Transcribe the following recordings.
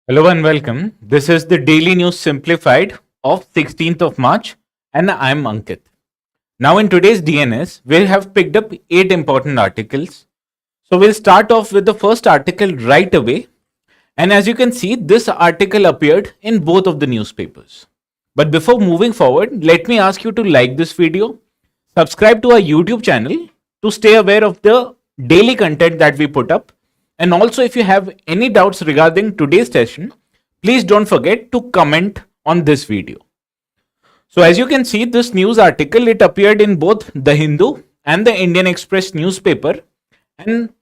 Hello and welcome. This is the Daily News Simplified of 16th of March, and I'm Ankit. Now, in today's DNS, we have picked up 8 important articles. So, we'll start off with the first article right away. And as you can see, this article appeared in both of the newspapers. But before moving forward, let me ask you to like this video, subscribe to our YouTube channel to stay aware of the daily content that we put up. And also, if you have any doubts regarding today's session, please don't forget to comment on this video. So as you can see, this news article, it appeared in both the Hindu and the Indian Express newspaper. And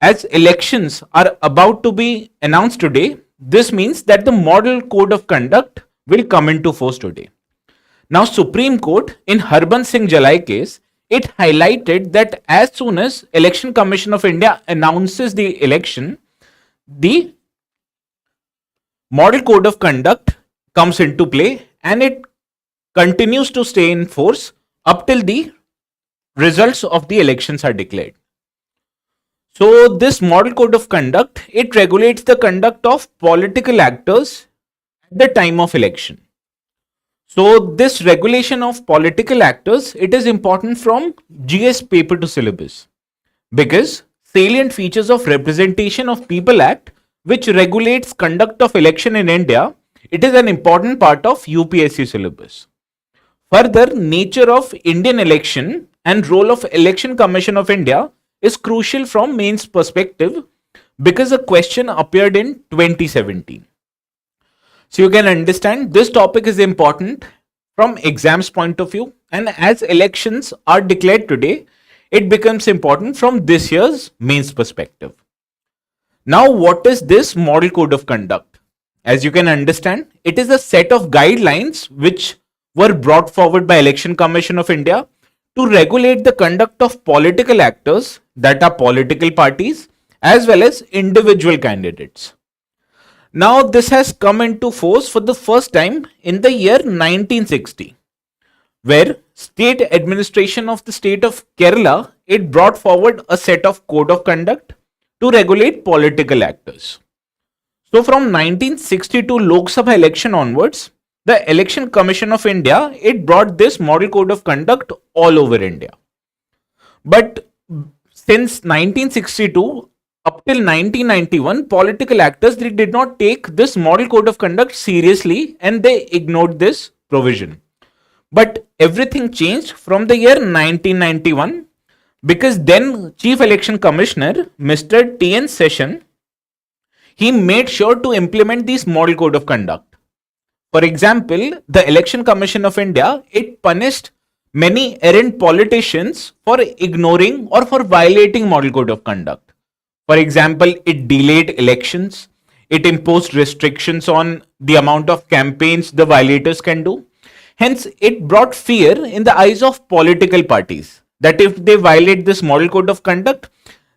as elections are about to be announced today, this means that the model code of conduct will come into force today. Now, Supreme Court in Harbans Singh Jalai case, it highlighted that as soon as Election Commission of India announces the election, the model code of conduct comes into play and it continues to stay in force up till the results of the elections are declared. So this model code of conduct, it regulates the conduct of political actors at the time of election. So this regulation of political actors, it is important from GS paper to syllabus because salient features of Representation of People Act, which regulates conduct of election in India, it is an important part of UPSC syllabus. Further, nature of Indian election and role of Election Commission of India is crucial from mains perspective because a question appeared in 2017. So you can understand this topic is important from exams point of view, and as elections are declared today, it becomes important from this year's mains perspective. Now, what is this model code of conduct? As you can understand, it is a set of guidelines which were brought forward by Election Commission of India to regulate the conduct of political actors, that are political parties, as well as individual candidates. Now, this has come into force for the first time in the year 1960, where state administration of the state of Kerala, it brought forward a set of code of conduct to regulate political actors. So from 1962 Lok Sabha election onwards, the Election Commission of India, it brought this model code of conduct all over India. But since 1962 up till 1991, political actors, they did not take this model code of conduct seriously and they ignored this provision. But everything changed from the year 1991 because then Chief Election Commissioner Mr. T.N. Session, he made sure to implement this model code of conduct. For example, the Election Commission of India, it punished many errant politicians for ignoring or for violating model code of conduct. For example, it delayed elections, it imposed restrictions on the amount of campaigns the violators can do. Hence, it brought fear in the eyes of political parties that if they violate this model code of conduct,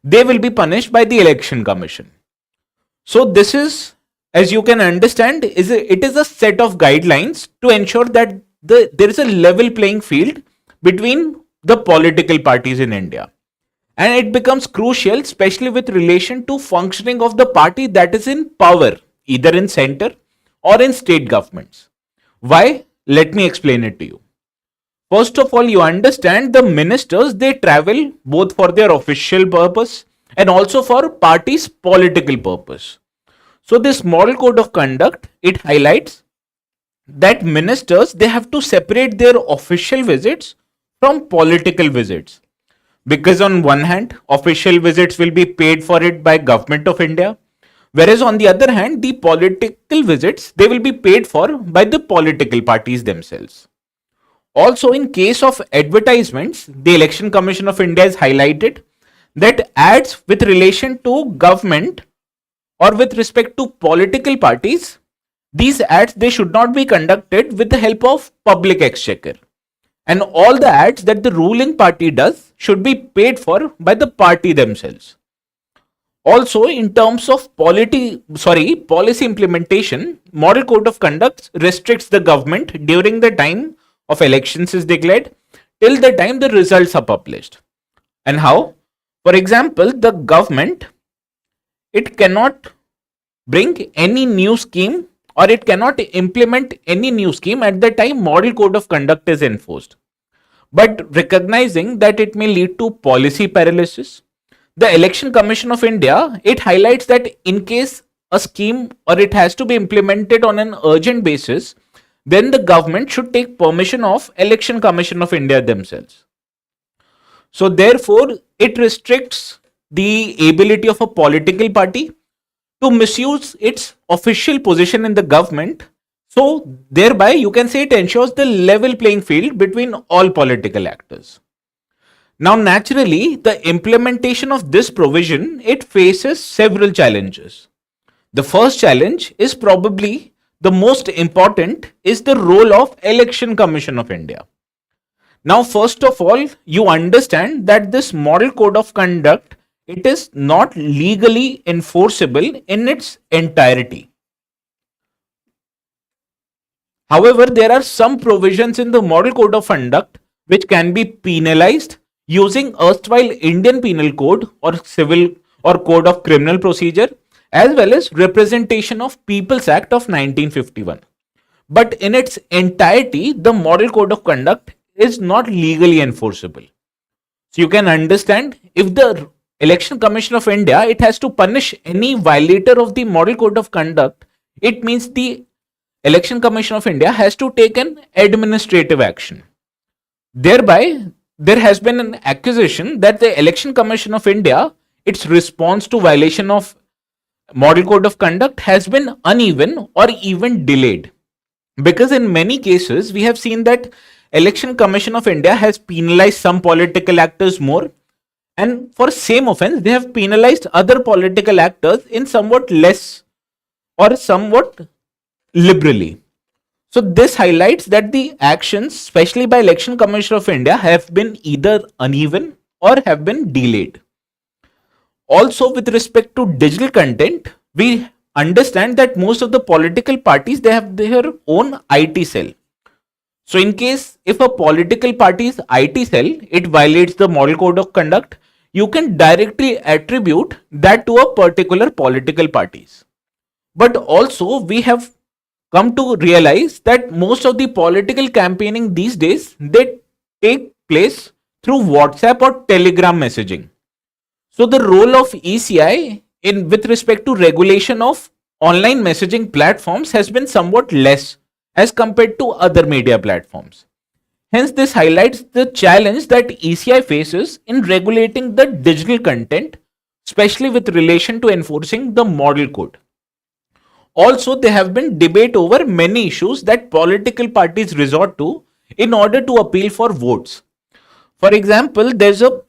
they will be punished by the Election Commission. So this is, as you can understand, it is a set of guidelines to ensure that there is a level playing field between the political parties in India. And it becomes crucial, especially with relation to functioning of the party that is in power, either in center or in state governments. Why? Let me explain it to you. First of all, you understand the ministers, they travel both for their official purpose and also for party's political purpose. So this model code of conduct, it highlights that ministers, they have to separate their official visits from political visits. Because on one hand, official visits will be paid for it by Government of India, whereas on the other hand, the political visits, they will be paid for by the political parties themselves. Also, in case of advertisements, the Election Commission of India has highlighted that ads with relation to government or with respect to political parties, these ads, they should not be conducted with the help of public exchequer. And all the ads that the ruling party does should be paid for by the party themselves. Also, in terms of policy implementation, model code of conduct restricts the government during the time of elections is declared till the time the results are published. And how? For example, the government, it cannot bring any new scheme, or it cannot implement any new scheme at the time model code of conduct is enforced. But recognizing that it may lead to policy paralysis, the Election Commission of India, it highlights that in case a scheme or it has to be implemented on an urgent basis, then the government should take permission of Election Commission of India themselves. So therefore, it restricts the ability of a political party to misuse its official position in the government. So thereby, you can say it ensures the level playing field between all political actors. Now, naturally, the implementation of this provision, it faces several challenges. The first challenge is probably the most important, is the role of Election Commission of India. Now, first of all, you understand that this model code of conduct, it is not legally enforceable in its entirety. However, there are some provisions in the model code of conduct which can be penalized using erstwhile Indian Penal Code or Civil or Code of Criminal Procedure, as well as Representation of People's Act of 1951. But in its entirety, the model code of conduct is not legally enforceable. So you can understand, if the Election Commission of India, it has to punish any violator of the model code of conduct, it means the Election Commission of India has to take an administrative action. Thereby, there has been an accusation that the Election Commission of India, its response to violation of model code of conduct has been uneven or even delayed. Because in many cases, we have seen that Election Commission of India has penalized some political actors more, and for same offense, they have penalized other political actors in somewhat less or somewhat liberally. So this highlights that the actions, especially by Election Commission of India, have been either uneven or have been delayed. Also, with respect to digital content, we understand that most of the political parties, they have their own IT cell. So in case if a political party's IT cell, it violates the model code of conduct, you can directly attribute that to a particular political parties. But also, we have come to realize that most of the political campaigning these days, they take place through WhatsApp or Telegram messaging. So the role of ECI in with respect to regulation of online messaging platforms has been somewhat less as compared to other media platforms. Hence, this highlights the challenge that ECI faces in regulating the digital content, especially with relation to enforcing the model code. Also, there have been debate over many issues that political parties resort to in order to appeal for votes. For example, there's a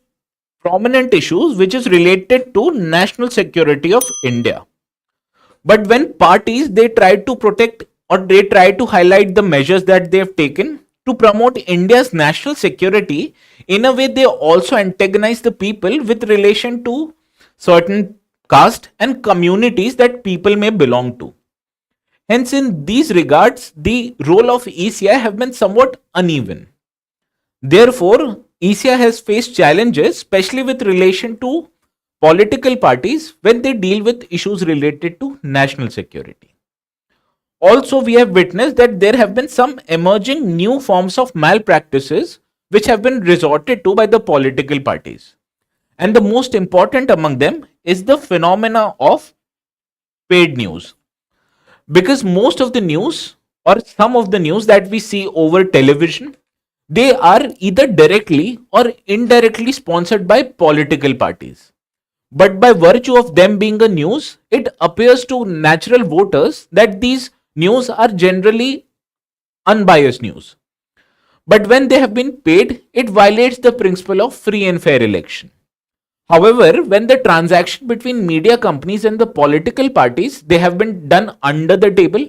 prominent issue which is related to national security of India. But when parties, they try to protect or they try to highlight the measures that they have taken to promote India's national security, in a way they also antagonize the people with relation to certain caste and communities that people may belong to. Hence, in these regards, the role of ECI have been somewhat uneven. Therefore, ECI has faced challenges, especially with relation to political parties when they deal with issues related to national security. Also, we have witnessed that there have been some emerging new forms of malpractices which have been resorted to by the political parties. And the most important among them is the phenomena of paid news. Because most of the news or some of the news that we see over television, they are either directly or indirectly sponsored by political parties. But by virtue of them being a news, it appears to natural voters that these news are generally unbiased news. But when they have been paid, it violates the principle of free and fair election. However, when the transaction between media companies and the political parties, they have been done under the table,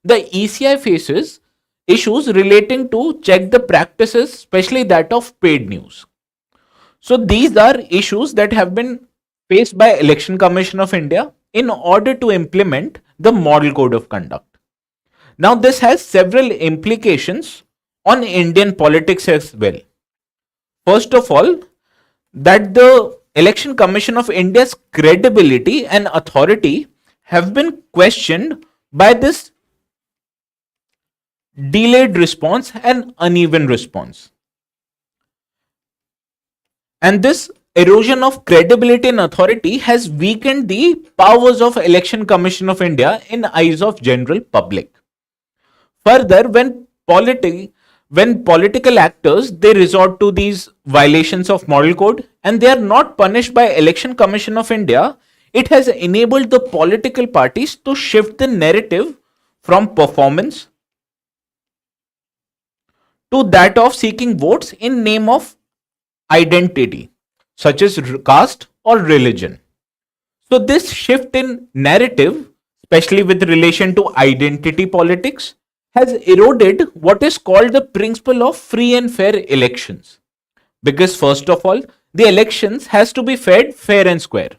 the ECI faces issues relating to check the practices, especially that of paid news. So these are issues that have been faced by Election Commission of India in order to implement the model code of conduct. Now this has several implications on Indian politics as well. First of all, that the Election Commission of India's credibility and authority have been questioned by this delayed response and uneven response. And this erosion of credibility and authority has weakened the powers of Election Commission of India in eyes of general public. Further, when political actors they resort to these violations of moral code and they are not punished by Election Commission of India, it has enabled the political parties to shift the narrative from performance to that of seeking votes in name of identity, such as caste or religion. So, this shift in narrative, especially with relation to identity politics, has eroded what is called the principle of free and fair elections. Because, first of all, the elections has to be fair and square.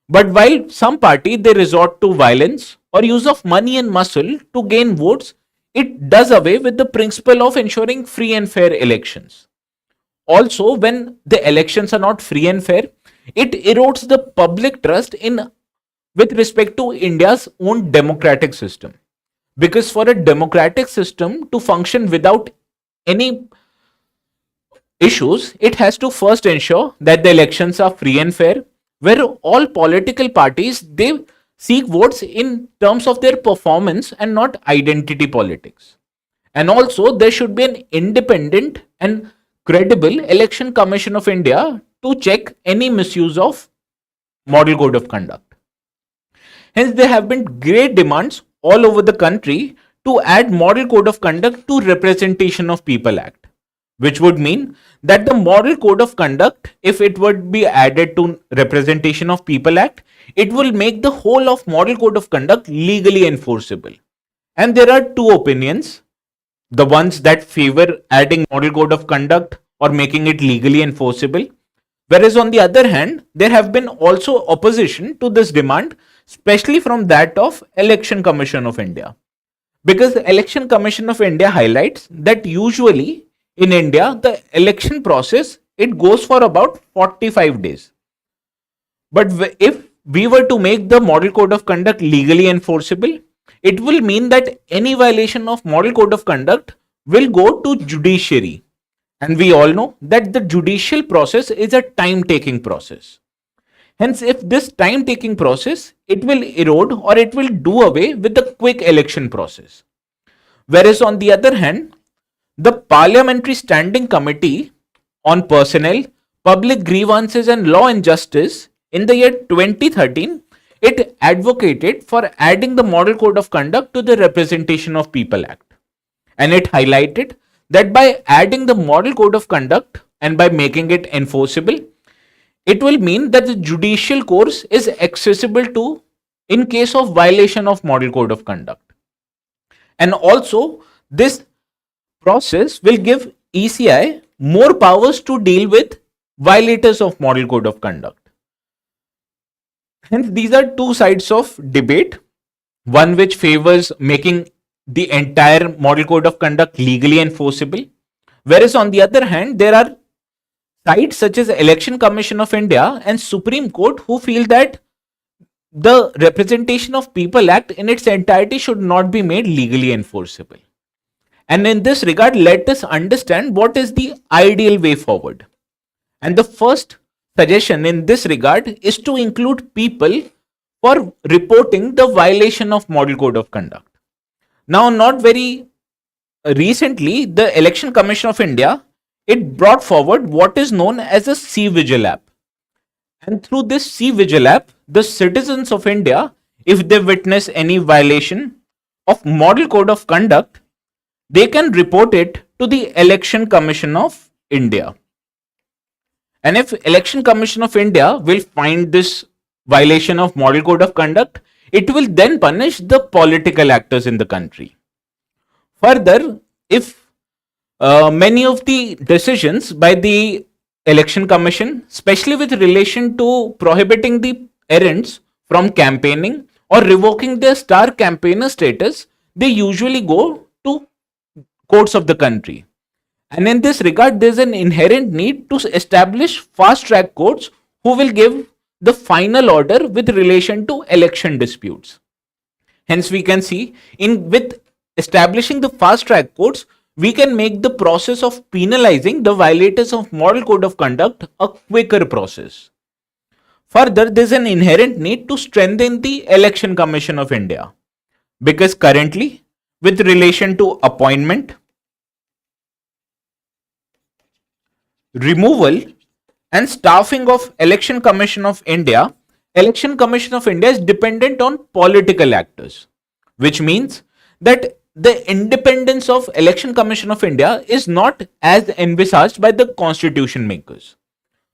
But while some party they resort to violence or use of money and muscle to gain votes, it does away with the principle of ensuring free and fair elections. Also, when the elections are not free and fair, it erodes the public trust in with respect to India's own democratic system. Because for a democratic system to function without any issues, it has to first ensure that the elections are free and fair, where all political parties they seek votes in terms of their performance and not identity politics. And also there should be an independent and credible Election Commission of India to check any misuse of model code of conduct. Hence there have been great demands all over the country to add model code of conduct to representation of people act, which would mean that the model code of conduct, if it would be added to representation of people act, it will make the whole of model code of conduct legally enforceable. And there are two opinions, the ones that favor adding model code of conduct or making it legally enforceable, whereas on the other hand there have been also opposition to this demand, especially from that of Election Commission of India, because the Election Commission of India highlights that usually in India the election process it goes for about 45 days. But if we were to make the model code of conduct legally enforceable, it will mean that any violation of model code of conduct will go to judiciary, and we all know that the judicial process is a time taking process. Hence, if this time taking process, it will erode or it will do away with the quick election process. Whereas on the other hand, the Parliamentary Standing Committee on Personnel, Public Grievances and Law and Justice in the year 2013, it advocated for adding the Model Code of Conduct to the Representation of People Act. And it highlighted that by adding the Model Code of Conduct and by making it enforceable, it will mean that the judicial course is accessible to in case of violation of Model Code of Conduct. And also, this process will give ECI more powers to deal with violators of Model Code of Conduct. Hence, these are two sides of debate. One which favors making the entire Model Code of Conduct legally enforceable, whereas on the other hand, there are sides such as Election Commission of India and Supreme Court who feel that the Representation of People Act in its entirety should not be made legally enforceable. And in this regard, let us understand what is the ideal way forward. And the first suggestion in this regard is to include people for reporting the violation of Model Code of Conduct. Now, not very recently, the Election Commission of India, it brought forward what is known as a C-Vigil app. And through this C-Vigil app, the citizens of India, if they witness any violation of Model Code of Conduct, they can report it to the Election Commission of India. And if Election Commission of India will find this violation of Model Code of Conduct, it will then punish the political actors in the country. Further, if many of the decisions by the Election Commission, especially with relation to prohibiting the errands from campaigning or revoking their star campaigner status, they usually go to courts of the country. And in this regard, there is an inherent need to establish fast track courts who will give the final order with relation to election disputes. Hence, we can see in with establishing the fast track courts, we can make the process of penalizing the violators of Model Code of Conduct a quicker process. Further, there is an inherent need to strengthen the Election Commission of India because currently, with relation to appointment, removal, and staffing of Election Commission of India, Election Commission of India is dependent on political actors, which means that the independence of Election Commission of India is not as envisaged by the constitution makers.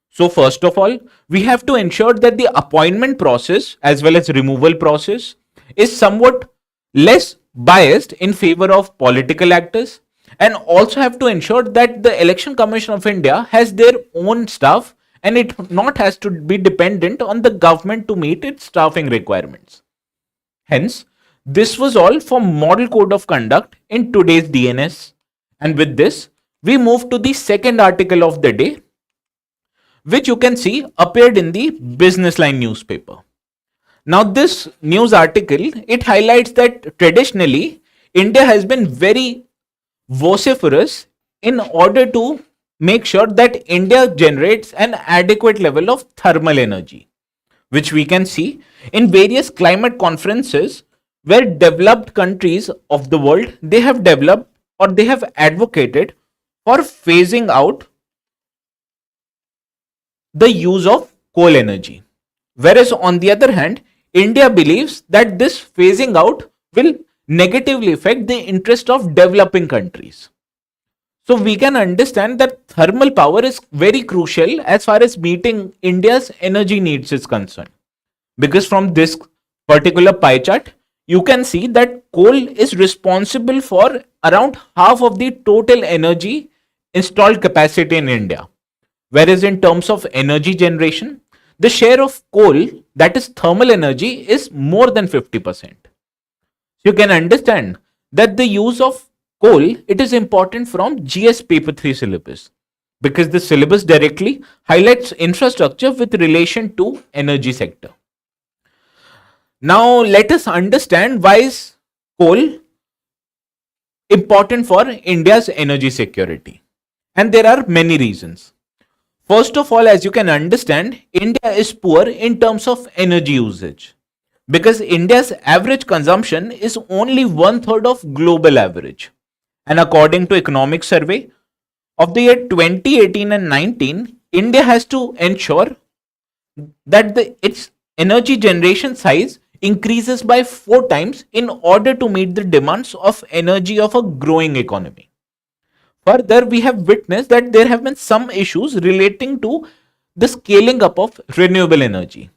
So first of all, we have to ensure that the appointment process as well as removal process is somewhat less biased in favor of political actors, and also have to ensure that the Election Commission of India has their own staff and it not has to be dependent on the government to meet its staffing requirements. Hence, this was all for Model Code of Conduct in today's DNS. And with this, we move to the second article of the day, which you can see appeared in the Business Line newspaper. Now, this news article, it highlights that traditionally, India has been very vociferous in order to make sure that India generates an adequate level of thermal energy, which we can see in various climate conferences where developed countries of the world, they have developed or they have advocated for phasing out the use of coal energy. Whereas on the other hand, India believes that this phasing out will negatively affect the interest of developing countries. So we can understand that thermal power is very crucial as far as meeting India's energy needs is concerned. Because from this particular pie chart, you can see that coal is responsible for around half of the total energy installed capacity in India. Whereas in terms of energy generation, the share of coal, that is thermal energy, is more than 50%. So you can understand that the use of coal, it is important from GS paper 3 syllabus because the syllabus directly highlights infrastructure with relation to energy sector. Now let us understand why is coal important for India's energy security. And there are many reasons. First of all, as you can understand, India is poor in terms of energy usage because India's average consumption is only 1/3 of global average. And according to economic survey of the year 2018 and 19, India has to ensure that its energy generation size increases by 4 times in order to meet the demands of energy of a growing economy. Further, we have witnessed that there have been some issues relating to the scaling up of renewable energy.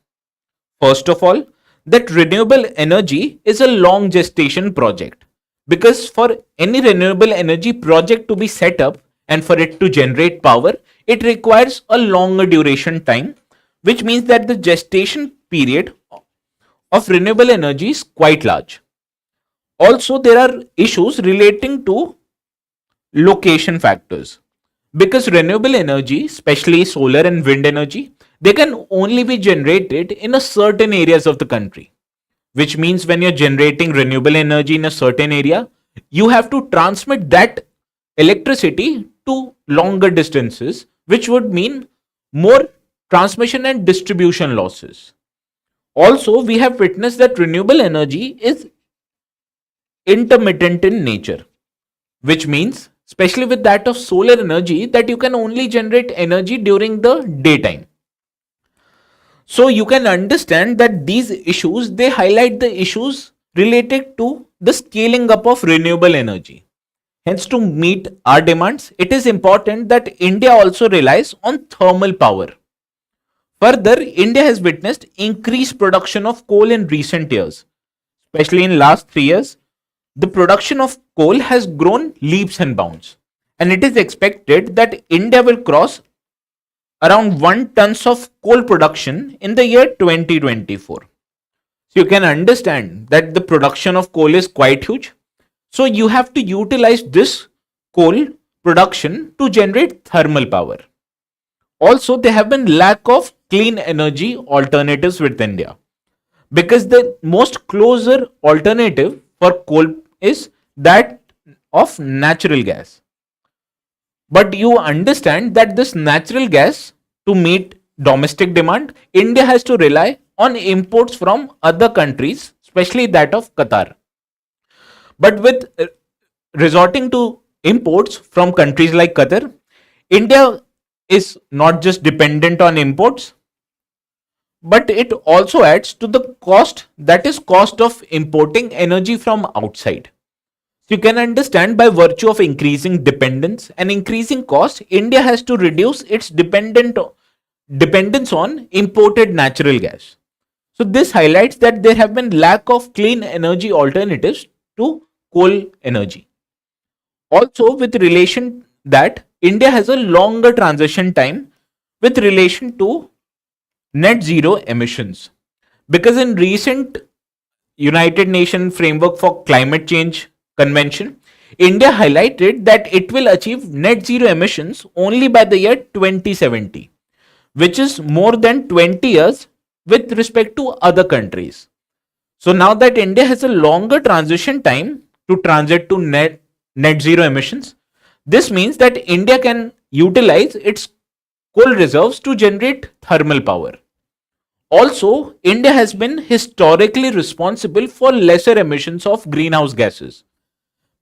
First of all, that renewable energy is a long gestation project because for any renewable energy project to be set up and for it to generate power, it requires a longer duration time, which means that the gestation period of renewable energy is quite large. Also, there are issues relating to location factors because renewable energy, especially solar and wind energy, they can only be generated in a certain areas of the country, which means when you're generating renewable energy in a certain area, you have to transmit that electricity to longer distances, which would mean more transmission and distribution losses. Also, we have witnessed that renewable energy is intermittent in nature, which means especially with that of solar energy, that you can only generate energy during the daytime. So you can understand that these issues, they highlight the issues related to the scaling up of renewable energy. Hence, to meet our demands, it is important that India also relies on thermal power. Further, India has witnessed increased production of coal in recent years, especially in last 3 years. The production of coal has grown leaps and bounds, and it is expected that India will cross around 1 tons of coal production in the year 2024. So you can understand that the production of coal is quite huge. So you have to utilize this coal production to generate thermal power. Also, there have been lack of clean energy alternatives with India because the most closer alternative for coal is that of natural gas. But you understand that this natural gas, to meet domestic demand, India has to rely on imports from other countries, especially that of Qatar. But with resorting to imports from countries like Qatar, India is not just dependent on imports, but it also adds to the cost, that is cost of importing energy from outside. So you can understand, by virtue of increasing dependence and increasing cost, India has to reduce its dependence on imported natural gas. So this highlights that there have been lack of clean energy alternatives to coal energy. Also, with relation that India has a longer transition time with relation to net zero emissions, because in recent United Nations framework for climate change convention, India highlighted that it will achieve net zero emissions only by the year 2070, which is more than 20 years with respect to other countries. So now that India has a longer transition time to transit to net zero emissions, this means that India can utilize its coal reserves to generate thermal power. Also, India has been historically responsible for lesser emissions of greenhouse gases,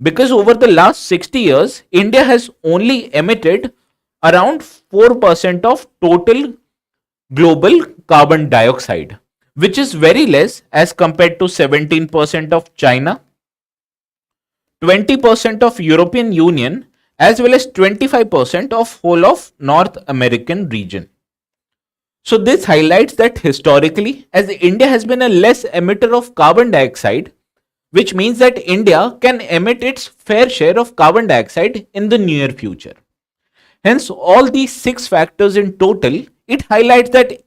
because over the last 60 years, India has only emitted around 4% of total global carbon dioxide, which is very less as compared to 17% of China, 20% of European Union, as well as 25% of whole of North American region. So this highlights that historically, as India has been a less emitter of carbon dioxide, which means that India can emit its fair share of carbon dioxide in the near future. Hence, all these six factors in total, it highlights that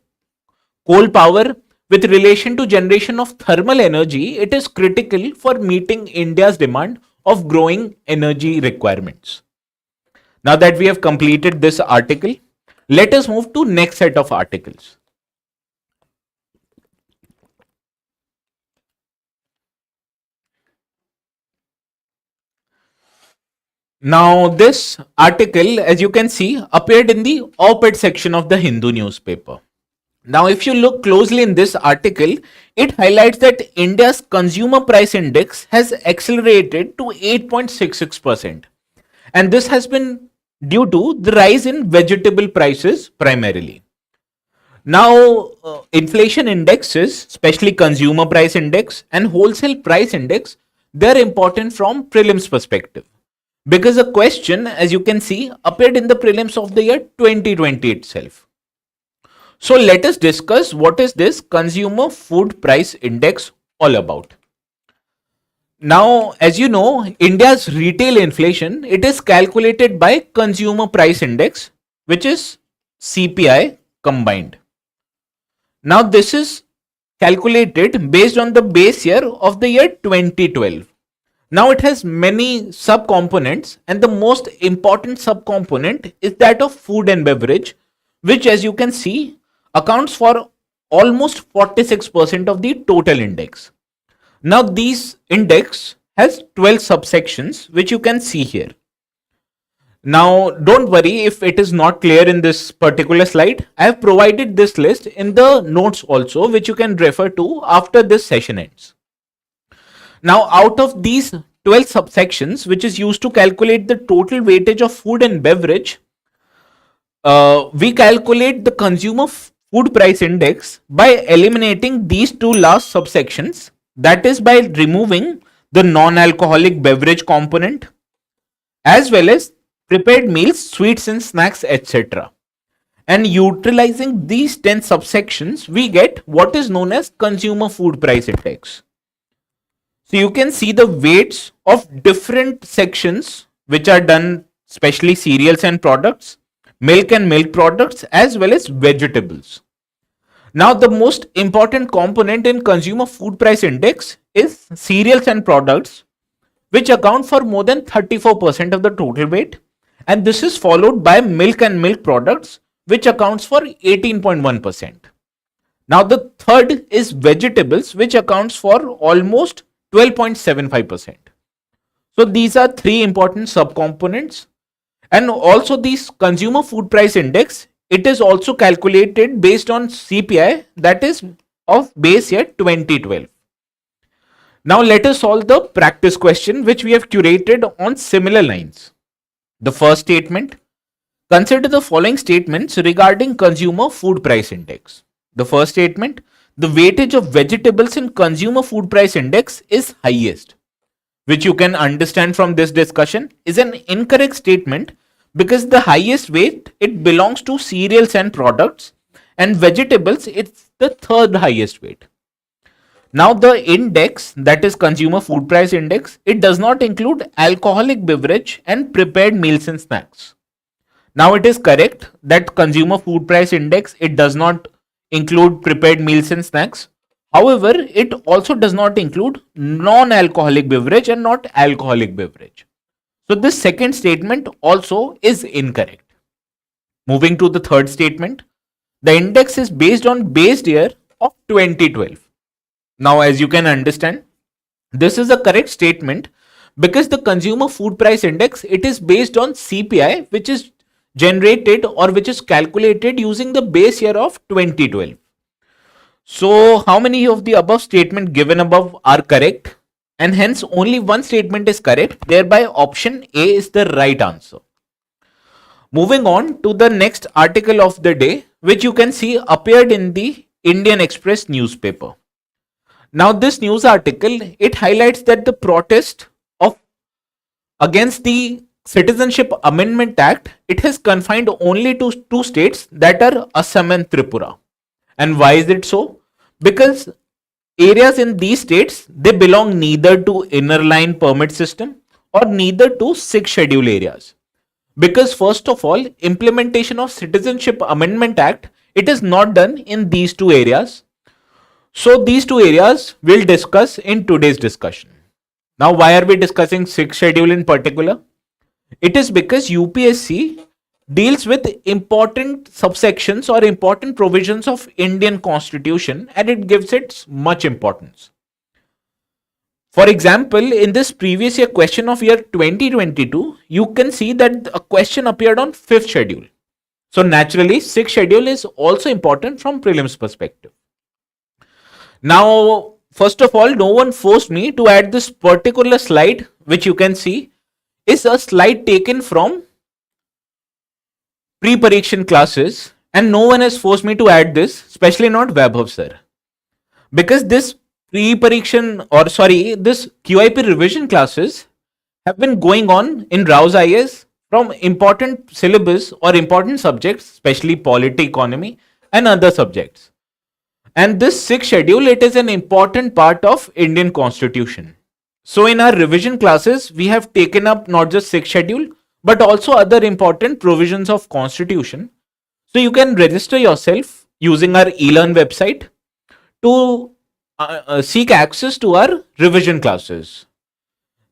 coal power with relation to generation of thermal energy, it is critical for meeting India's demand of growing energy requirements. Now that we have completed this article, let us move to next set of articles. Now this article, as you can see, appeared in the op-ed section of the Hindu newspaper. Now if you look closely in this article, it highlights that India's consumer price index has accelerated to 8.66%, and this has been due to the rise in vegetable prices primarily. Now, inflation indexes, especially consumer price index and wholesale price index, they're important from prelims perspective, because a question, as you can see, appeared in the prelims of the year 2020 itself. So let us discuss what is this consumer food price index all about. Now, as you know, India's retail inflation, it is calculated by consumer price index, which is CPI combined. Now, this is calculated based on the base year of the year 2012. Now, it has many subcomponents, and the most important subcomponent is that of food and beverage, which, as you can see, accounts for almost 46% of the total index. Now, these index has 12 subsections, which you can see here. Now, don't worry if it is not clear in this particular slide. I have provided this list in the notes also, which you can refer to after this session ends. Now, out of these 12 subsections, which is used to calculate the total weightage of food and beverage, we calculate the consumer food price index by eliminating these two last subsections, that is by removing the non-alcoholic beverage component as well as prepared meals, sweets and snacks, etc. And utilizing these 10 subsections, we get what is known as consumer food price index. So you can see the weights of different sections which are done, especially cereals and products, milk and milk products, as well as vegetables. Now, the most important component in consumer food price index is cereals and products, which account for more than 34% of the total weight. And this is followed by milk and milk products, which accounts for 18.1%. Now the third is vegetables, which accounts for almost 12.75%. So these are three important subcomponents. And also this consumer food price index, it is also calculated based on CPI, that is of base year 2012. Now let us solve the practice question which we have curated on similar lines. The first statement: consider the following statements regarding consumer food price index. The first statement: the weightage of vegetables in consumer food price index is highest, which you can understand from this discussion is an incorrect statement, because the highest weight, it belongs to cereals and products, and vegetables, it's the third highest weight. Now the index, that is consumer food price index, it does not include alcoholic beverage and prepared meals and snacks. Now it is correct that consumer food price index, it does not include prepared meals and snacks. However, it also does not include non-alcoholic beverage and not alcoholic beverage. So this second statement also is incorrect. Moving to the third statement, the index is based on base year of 2012. Now, as you can understand, this is a correct statement, because the consumer food price index, it is based on CPI, which is generated or which is calculated using the base year of 2012. So how many of the above statement given above are correct? And hence only one statement is correct, thereby option A is the right answer. Moving on to the next article of the day, which you can see appeared in the Indian Express newspaper. Now this news article, it highlights that the protest of against the Citizenship Amendment Act, it has confined only to two states, that are Assam and Tripura. And why is it so? Because areas in these states, they belong neither to inner line permit system or neither to sixth schedule areas. Because first of all, implementation of Citizenship Amendment Act, it is not done in these two areas. So these two areas we'll discuss in today's discussion. Now why are we discussing sixth schedule in particular? It is because UPSC deals with important subsections or important provisions of Indian Constitution, and it gives it much importance. For example, in this previous year question of year 2022, you can see that a question appeared on 5th schedule. So naturally, 6th schedule is also important from prelims perspective. Now, first of all, no one forced me to add this particular slide, which you can see is a slide taken from pre-parikshan classes, and no one has forced me to add this, especially not Vaibhav sir, because this this QIP revision classes have been going on in Raus IAS from important syllabus or important subjects, especially polity, economy, and other subjects. And this sixth schedule, it is an important part of Indian Constitution. So in our revision classes, we have taken up not just sixth schedule, but also other important provisions of Constitution. So you can register yourself using our eLearn website to seek access to our revision classes.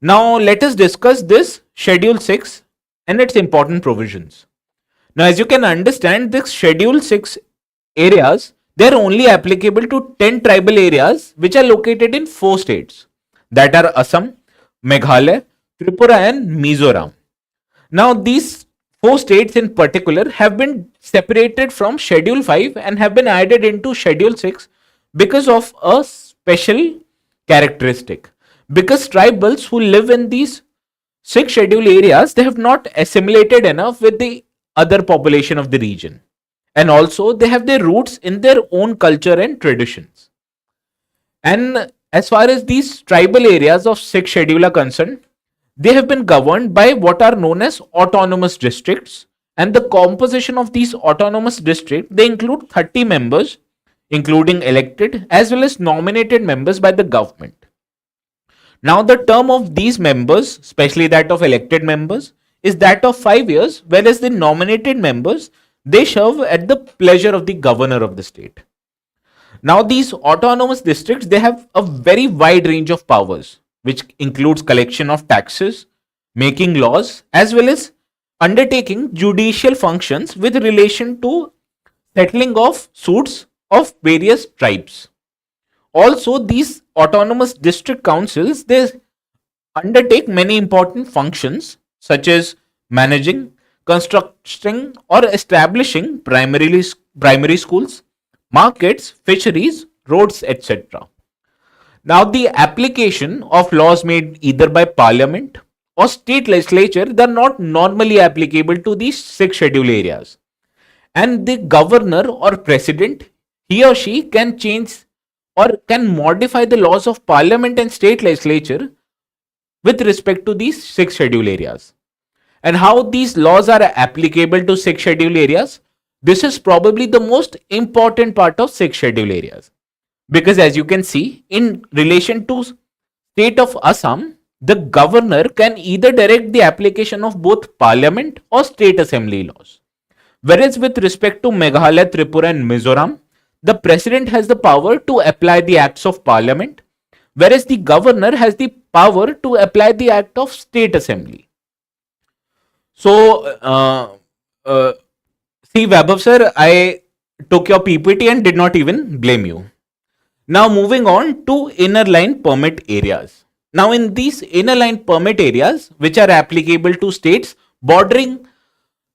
Now let us discuss this Schedule 6 and its important provisions. Now as you can understand, this Schedule 6 areas, they are only applicable to 10 tribal areas which are located in 4 states, that are Assam, Meghalaya, Tripura and Mizoram. Now these 4 states in particular have been separated from Schedule 5 and have been added into Schedule 6 because of a special characteristic. Because tribals who live in these 6 schedule areas, they have not assimilated enough with the other population of the region. And also they have their roots in their own culture and traditions. And as far as these tribal areas of 6th schedule are concerned, they have been governed by what are known as autonomous districts, and the composition of these autonomous districts, they include 30 members, including elected as well as nominated members by the government. Now the term of these members, especially that of elected members, is that of 5 years, whereas the nominated members, they serve at the pleasure of the governor of the state. Now these autonomous districts, they have a very wide range of powers, which includes collection of taxes, making laws, as well as undertaking judicial functions with relation to settling of suits of various tribes. Also, these autonomous district councils, they undertake many important functions such as managing, constructing or establishing primary schools, markets, fisheries, roads, etc. Now, the application of laws made either by parliament or state legislature, they are not normally applicable to these six schedule areas. And the governor or president, he or she can change or can modify the laws of parliament and state legislature with respect to these six schedule areas. And how these laws are applicable to six schedule areas, this is probably the most important part of six schedule areas. Because as you can see, in relation to state of Assam, the governor can either direct the application of both parliament or state assembly laws. Whereas with respect to Meghalaya, Tripura and Mizoram, the president has the power to apply the acts of parliament, whereas the governor has the power to apply the act of state assembly. So, see, Vaibhav sir, I took your PPT and did not even blame you. Now, moving on to inner line permit areas. Now, in these inner line permit areas, which are applicable to states bordering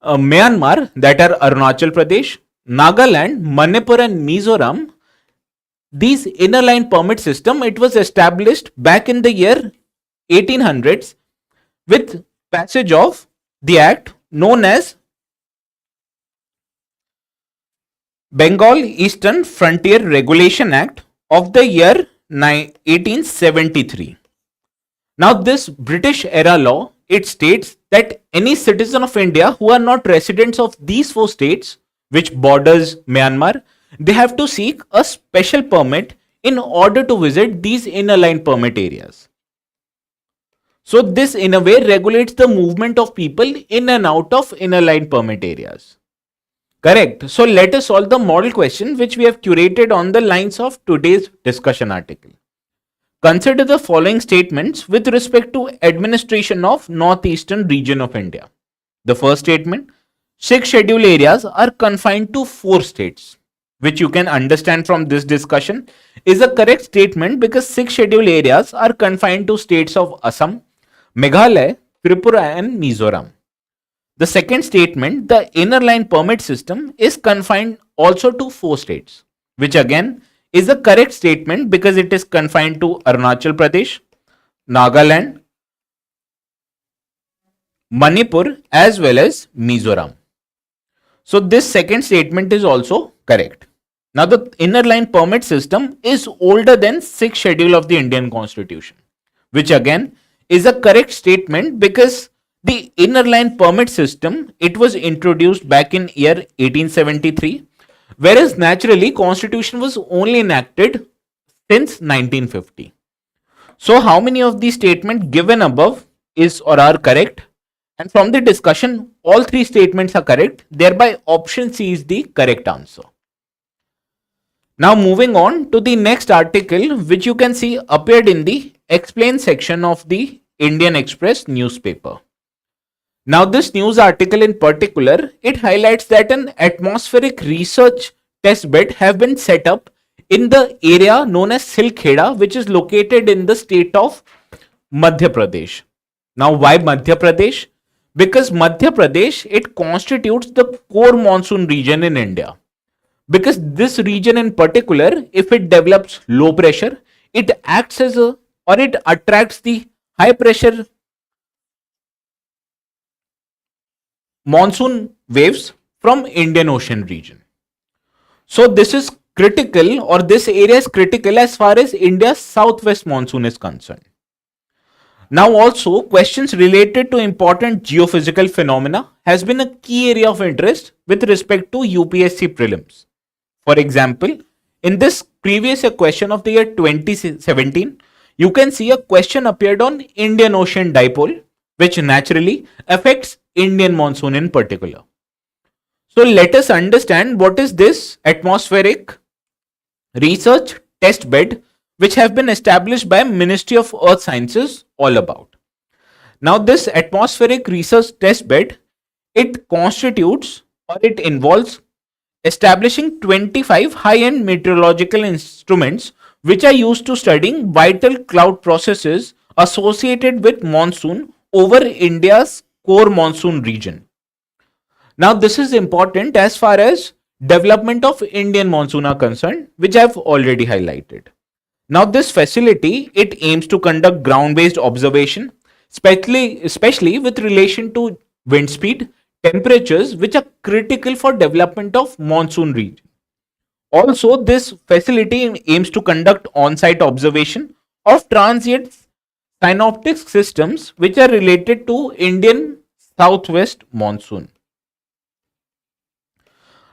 Myanmar, that are Arunachal Pradesh, Nagaland, Manipur, and Mizoram, these inner line permit system, it was established back in the year 1800s with passage of the act known as Bengal Eastern Frontier Regulation Act of the year 1873. Now, this British era law, it states that any citizen of India who are not residents of these four states which borders Myanmar, they have to seek a special permit in order to visit these inner line permit areas. So this in a way regulates the movement of people in and out of inner line permit areas. Correct. So let us solve the model question which we have curated on the lines of today's discussion article. Consider the following statements with respect to administration of northeastern region of India. The first statement, six schedule areas are confined to four states, which you can understand from this discussion is a correct statement because six schedule areas are confined to states of Assam, Meghalaya, Tripura and Mizoram. The second statement, the inner line permit system is confined also to four states, which again is a correct statement because it is confined to Arunachal Pradesh, Nagaland, Manipur as well as Mizoram. So this second statement is also correct. Now the inner line permit system is older than 6th schedule of the Indian Constitution, which again is a correct statement because the inner line permit system, it was introduced back in year 1873, whereas naturally Constitution was only enacted since 1950. So how many of these statements given above is or are correct? And from the discussion, all three statements are correct. Thereby option C is the correct answer. Now moving on to the next article, which you can see appeared in the explain section of the Indian Express newspaper. Now this news article in particular, it highlights that an atmospheric research test bed have been set up in the area known as Silkheda, which is located in the state of Madhya Pradesh. Now why Madhya Pradesh? Because Madhya Pradesh, it constitutes the core monsoon region in India. Because this region in particular, if it develops low pressure, it acts as a or it attracts the high pressure monsoon waves from Indian Ocean region. So this is critical or this area is critical as far as India's southwest monsoon is concerned. Now also questions related to important geophysical phenomena has been a key area of interest with respect to UPSC prelims. For example, in this previous question of the year 2017, you can see a question appeared on Indian Ocean dipole, which naturally affects Indian monsoon in particular. So let us understand what is this atmospheric research test bed which have been established by Ministry of Earth Sciences all about. Now this atmospheric research test bed, it constitutes or it involves establishing 25 high-end meteorological instruments which are used to studying vital cloud processes associated with monsoon over India's core monsoon region. Now, this is important as far as development of Indian monsoon are concerned, which I've already highlighted. Now, this facility, it aims to conduct ground-based observation, especially with relation to wind speed, temperatures, which are critical for development of monsoon region. Also, this facility aims to conduct on-site observation of transient synoptic systems which are related to Indian southwest monsoon.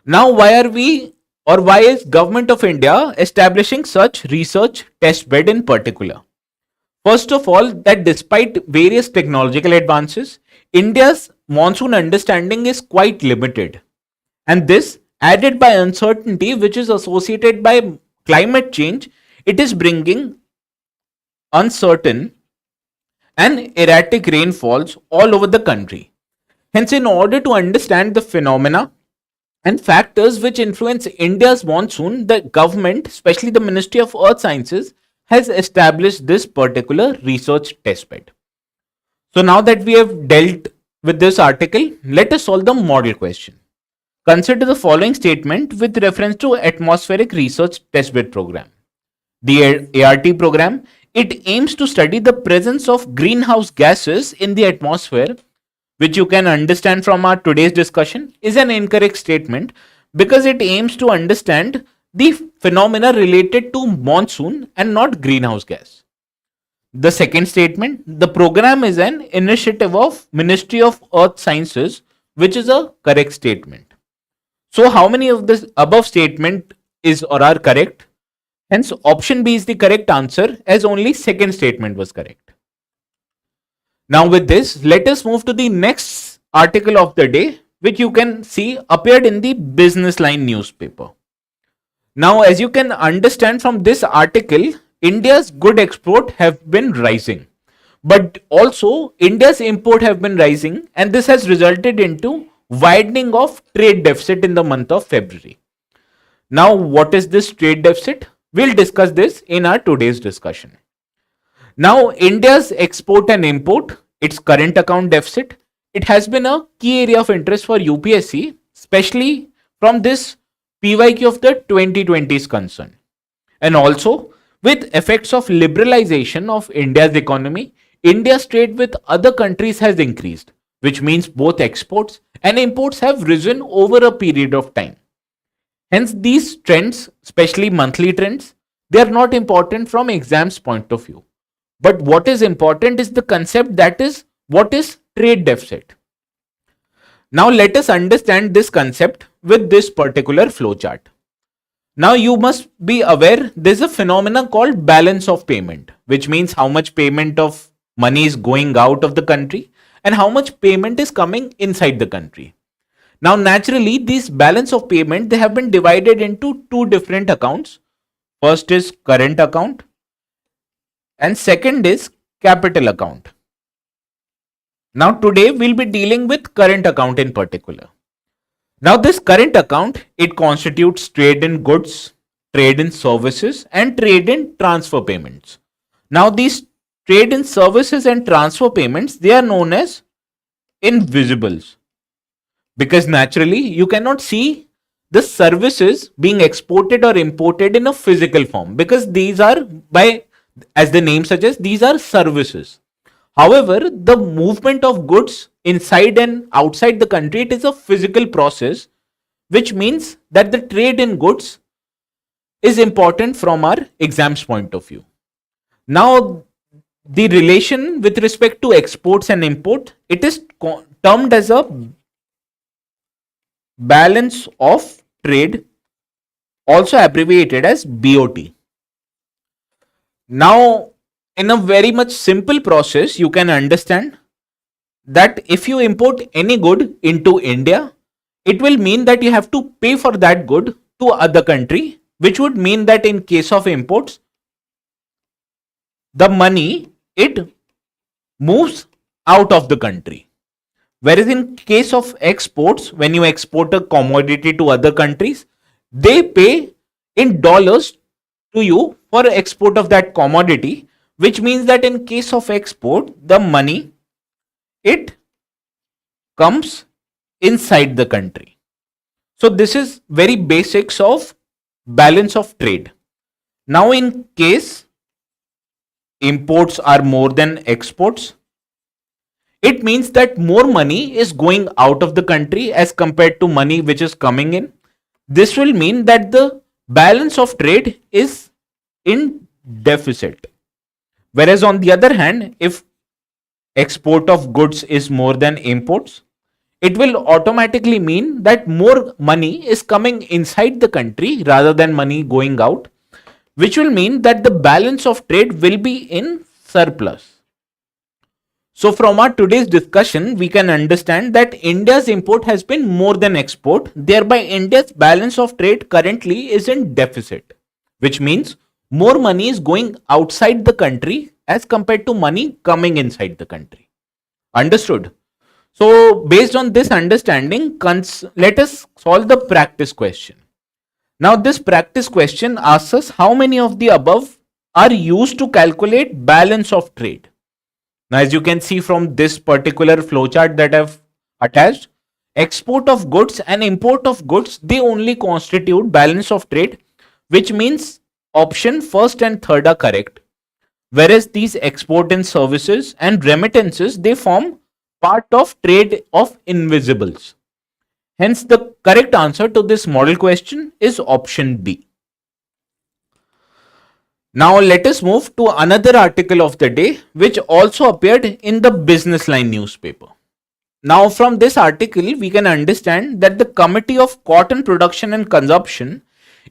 Now, why is Government of India establishing such research test bed in particular? First of all, that despite various technological advances, India's monsoon understanding is quite limited. And this, added by uncertainty which is associated by climate change, it is bringing uncertain and erratic rainfalls all over the country. Hence, in order to understand the phenomena and factors which influence India's monsoon, the government, especially the Ministry of Earth Sciences, has established this particular research testbed. So now that we have dealt with this article, let us solve the model question. Consider the following statement with reference to atmospheric research testbed program. The ART program, it aims to study the presence of greenhouse gases in the atmosphere, which you can understand from our today's discussion is an incorrect statement because it aims to understand the phenomena related to monsoon and not greenhouse gas. The second statement, the program is an initiative of Ministry of Earth Sciences, which is a correct statement. So how many of this above statement is or are correct? Hence option B is the correct answer as only second statement was correct. Now with this, let us move to the next article of the day, which you can see appeared in the Business Line newspaper. Now, as you can understand from this article, India's good export have been rising, but also India's import have been rising, and this has resulted into widening of trade deficit in the month of February. Now, what is this trade deficit? We'll discuss this in our today's discussion. Now, India's export and import, its current account deficit, it has been a key area of interest for UPSC, especially from this PYQ of the 2020 is concerned. And also, with effects of liberalization of India's economy, India's trade with other countries has increased, which means both exports and imports have risen over a period of time. Hence, these trends, especially monthly trends, they are not important from exams point of view. But what is important is the concept, that is, what is trade deficit. Now let us understand this concept with this particular flowchart. Now you must be aware there is a phenomenon called balance of payment, which means how much payment of money is going out of the country and how much payment is coming inside the country. Now naturally, these balance of payment, they have been divided into two different accounts. First is current account and second is capital account. Now today we'll be dealing with current account in particular. Now this current account, it constitutes trade in goods, trade in services and trade in transfer payments. Now these trade in services and transfer payments, they are known as invisibles, because naturally you cannot see the services being exported or imported in a physical form, because these are, by as the name suggests, these are services. However, the movement of goods inside and outside the country, it is a physical process, which means that the trade in goods is important from our exams point of view. Now, the relation with respect to exports and import, it is termed as a balance of trade, also abbreviated as BOT. Now, in a very much simple process, you can understand that if you import any good into India, it will mean that you have to pay for that good to other country, which would mean that in case of imports, the money, it moves out of the country. Whereas in case of exports, when you export a commodity to other countries, they pay in dollars to you for export of that commodity, which means that in case of export, the money, it comes inside the country. So this is very basics of balance of trade. Now in case imports are more than exports, it means that more money is going out of the country as compared to money which is coming in. This will mean that the balance of trade is in deficit. Whereas on the other hand, if export of goods is more than imports, it will automatically mean that more money is coming inside the country rather than money going out, which will mean that the balance of trade will be in surplus. So from our today's discussion, we can understand that India's import has been more than export. Thereby, India's balance of trade currently is in deficit, which means more money is going outside the country as compared to money coming inside the country. Understood? So based on this understanding, let us solve the practice question. Now this practice question asks us how many of the above are used to calculate balance of trade. Now, as you can see from this particular flowchart that I've attached, export of goods and import of goods, they only constitute balance of trade, which means option first and third are correct. Whereas these export and services and remittances, they form part of trade of invisibles. Hence, the correct answer to this model question is option B. Now let us move to another article of the day which also appeared in the Business Line newspaper. Now from this article we can understand that the Committee of Cotton Production and Consumption,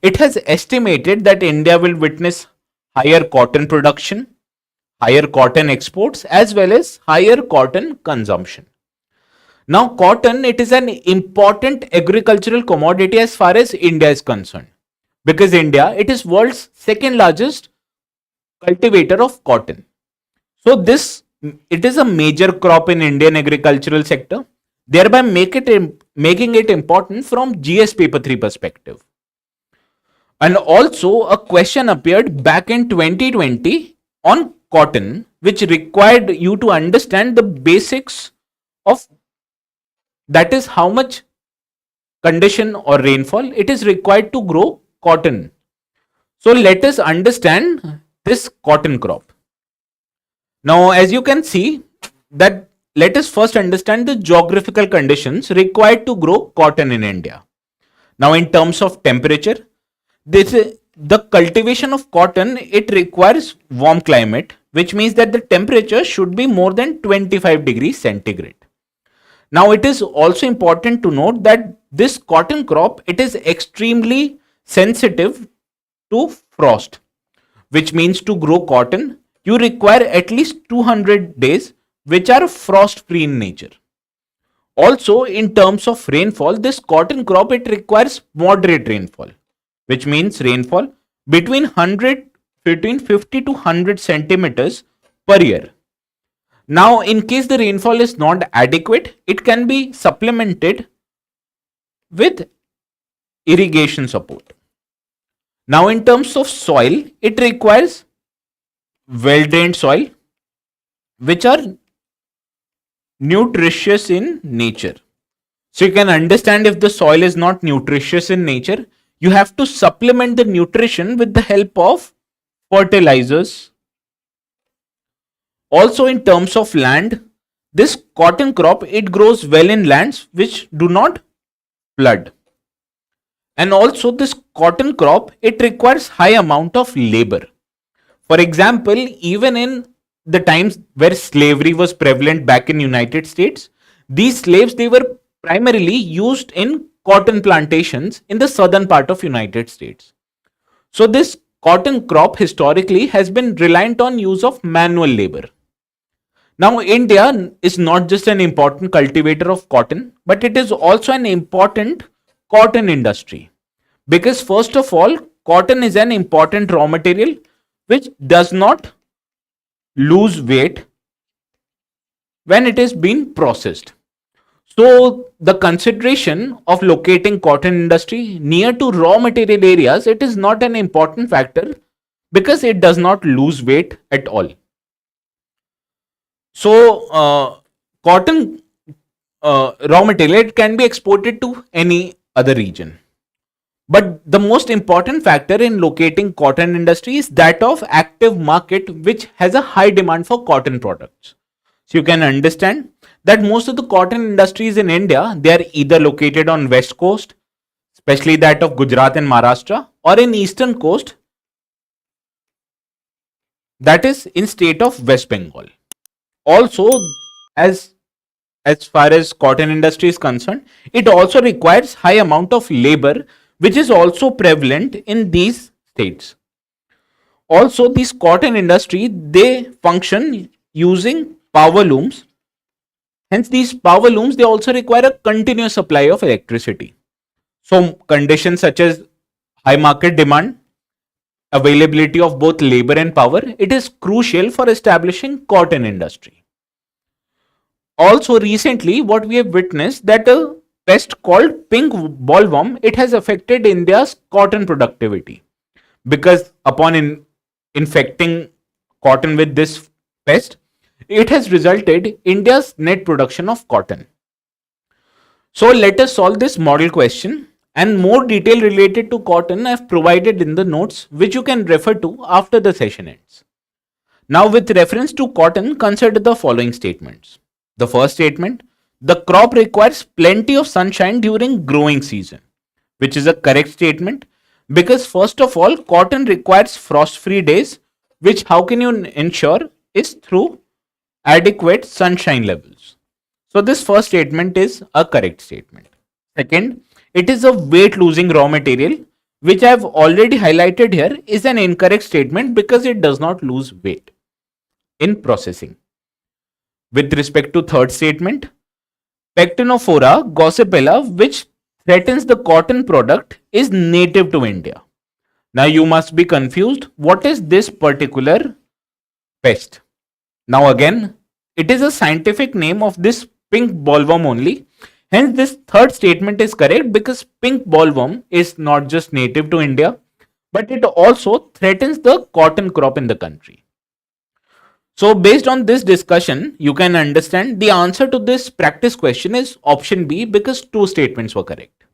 it has estimated that India will witness higher cotton production, higher cotton exports as well as higher cotton consumption. Now cotton, it is an important agricultural commodity as far as India is concerned, because India, it is world's second largest cultivator of cotton. So it is a major crop in Indian agricultural sector, thereby making it important from GS paper 3 perspective. And also a question appeared back in 2020 on cotton, which required you to understand the basics of, that is, how much condition or rainfall it is required to grow cotton. So let us understand this cotton crop. Now, as you can see, that let us first understand the geographical conditions required to grow cotton in India. Now, in terms of temperature, the cultivation of cotton, it requires warm climate, which means that the temperature should be more than 25 degrees centigrade. Now, it is also important to note that this cotton crop, it is extremely sensitive to frost, which means to grow cotton, you require at least 200 days, which are frost free in nature. Also, in terms of rainfall, this cotton crop, it requires moderate rainfall, which means rainfall between 50 to 100 centimeters per year. Now, in case the rainfall is not adequate, it can be supplemented with irrigation support. Now, in terms of soil, it requires well-drained soil, which are nutritious in nature. So you can understand, if the soil is not nutritious in nature, you have to supplement the nutrition with the help of fertilizers. Also, in terms of land, this cotton crop, it grows well in lands which do not flood. And also, this cotton crop, it requires high amount of labor. For example, even in the times where slavery was prevalent back in United States, these slaves, they were primarily used in cotton plantations in the southern part of United States. So this cotton crop historically has been reliant on use of manual labor. Now, India is not just an important cultivator of cotton, but it is also an important cotton industry, because first of all, cotton is an important raw material which does not lose weight when it is being processed. So the consideration of locating cotton industry near to raw material areas, it is not an important factor because it does not lose weight at all. So cotton raw material, it can be exported to any other region. But the most important factor in locating cotton industry is that of active market which has a high demand for cotton products. So you can understand that most of the cotton industries in India, they are either located on west coast, especially that of Gujarat and Maharashtra, or in eastern coast, that is in state of West Bengal. Also, as as far as cotton industry is concerned, it also requires high amount of labor which is also prevalent in these states. Also, these cotton industry, they function using power looms. Hence, these power looms, they also require a continuous supply of electricity. So conditions such as high market demand, availability of both labor and power, it is crucial for establishing cotton industry. Also recently, what we have witnessed, that a pest called pink bollworm, it has affected India's cotton productivity, because upon infecting cotton with this pest, it has resulted India's net production of cotton. So let us solve this model question, and more detail related to cotton I have provided in the notes which you can refer to after the session ends. Now, with reference to cotton, consider the following statements. The first statement, the crop requires plenty of sunshine during growing season, which is a correct statement, because first of all, cotton requires frost-free days, which how can you ensure is through adequate sunshine levels. So this first statement is a correct statement. Second, it is a weight losing raw material, which I have already highlighted here, is an incorrect statement because it does not lose weight in processing. With respect to third statement, Pectinophora gossipella, which threatens the cotton product, is native to India. Now you must be confused. What is this particular pest? Now again, it is a scientific name of this pink bollworm only. Hence, this third statement is correct because pink bollworm is not just native to India, but it also threatens the cotton crop in the country. So, based on this discussion, you can understand the answer to this practice question is option B because two statements were correct.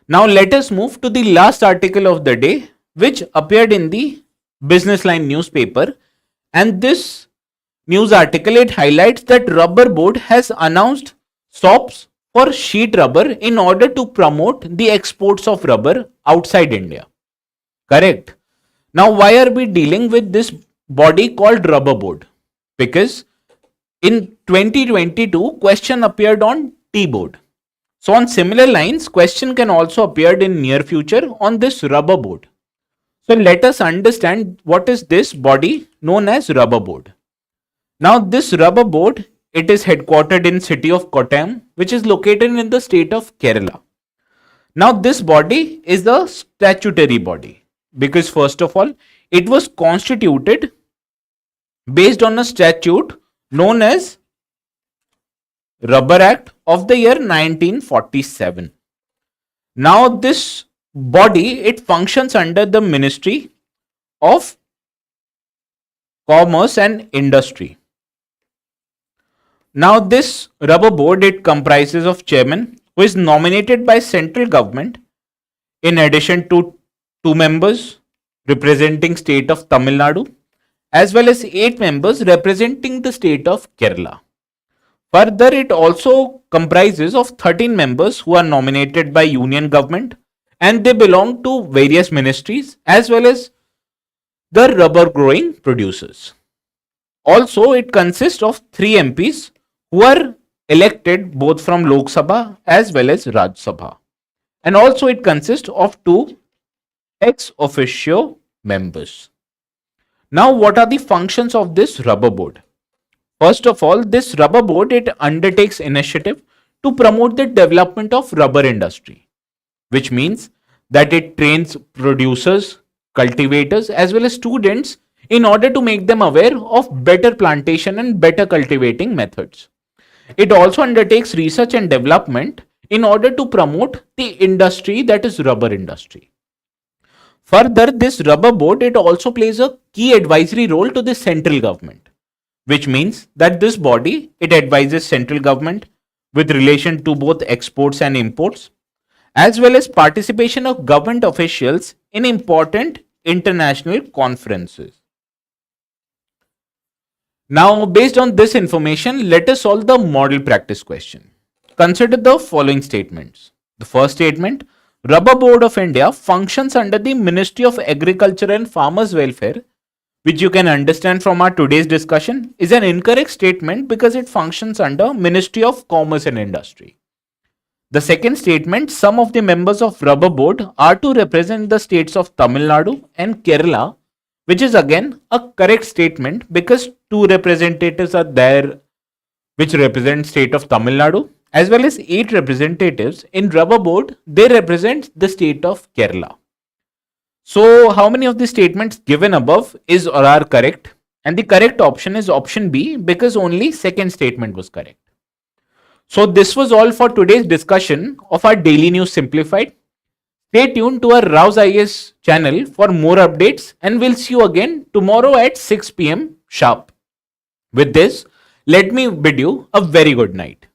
Now, let us move to the last article of the day, which appeared in the Business Line newspaper. And this news article, it highlights that Rubber Board has announced stops for sheet rubber in order to promote the exports of rubber outside India. Correct. Now, why are we dealing with this body called Rubber Board? Because in 2022, question appeared on T-board. So on similar lines, question can also appear in near future on this Rubber Board. So let us understand what is this body known as Rubber Board. Now this Rubber Board, it is headquartered in city of Kottayam, which is located in the state of Kerala. Now this body is the statutory body because first of all, it was constituted based on a statute known as Rubber Act of the year 1947. Now this body, it functions under the Ministry of Commerce and Industry. Now this Rubber Board, it comprises of chairman who is nominated by central government in addition to 2 members representing state of Tamil Nadu as well as 8 members representing the state of Kerala. Further, it also comprises of 13 members who are nominated by union government and they belong to various ministries as well as the rubber growing producers. Also, it consists of 3 MPs who are elected both from Lok Sabha as well as Raj Sabha. And also it consists of 2 ex officio members. Now, what are the functions of this Rubber Board? First of all, this Rubber Board, it undertakes initiative to promote the development of rubber industry, which means that it trains producers, cultivators as well as students in order to make them aware of better plantation and better cultivating methods. It also undertakes research and development in order to promote the industry, that is rubber industry. Further, this rubber board, it also plays a key advisory role to the central government, which means that this body, it advises central government with relation to both exports and imports, as well as participation of government officials in important international conferences. Now, based on this information, let us solve the model practice question. Consider the following statements. The first statement, Rubber Board of India functions under the Ministry of Agriculture and Farmers Welfare, which you can understand from our today's discussion, is an incorrect statement because it functions under Ministry of Commerce and Industry. The second statement, some of the members of Rubber Board are to represent the states of Tamil Nadu and Kerala, which is again a correct statement because two representatives are there which represent state of Tamil Nadu, as well as 8 representatives in Rubber Board, they represent the state of Kerala. So how many of the statements given above is or are correct? And the correct option is option B because only second statement was correct. So this was all for today's discussion of our Daily News Simplified. Stay tuned to our Raus IAS channel for more updates, and we'll see you again tomorrow at 6 p.m. sharp. With this, let me bid you a very good night.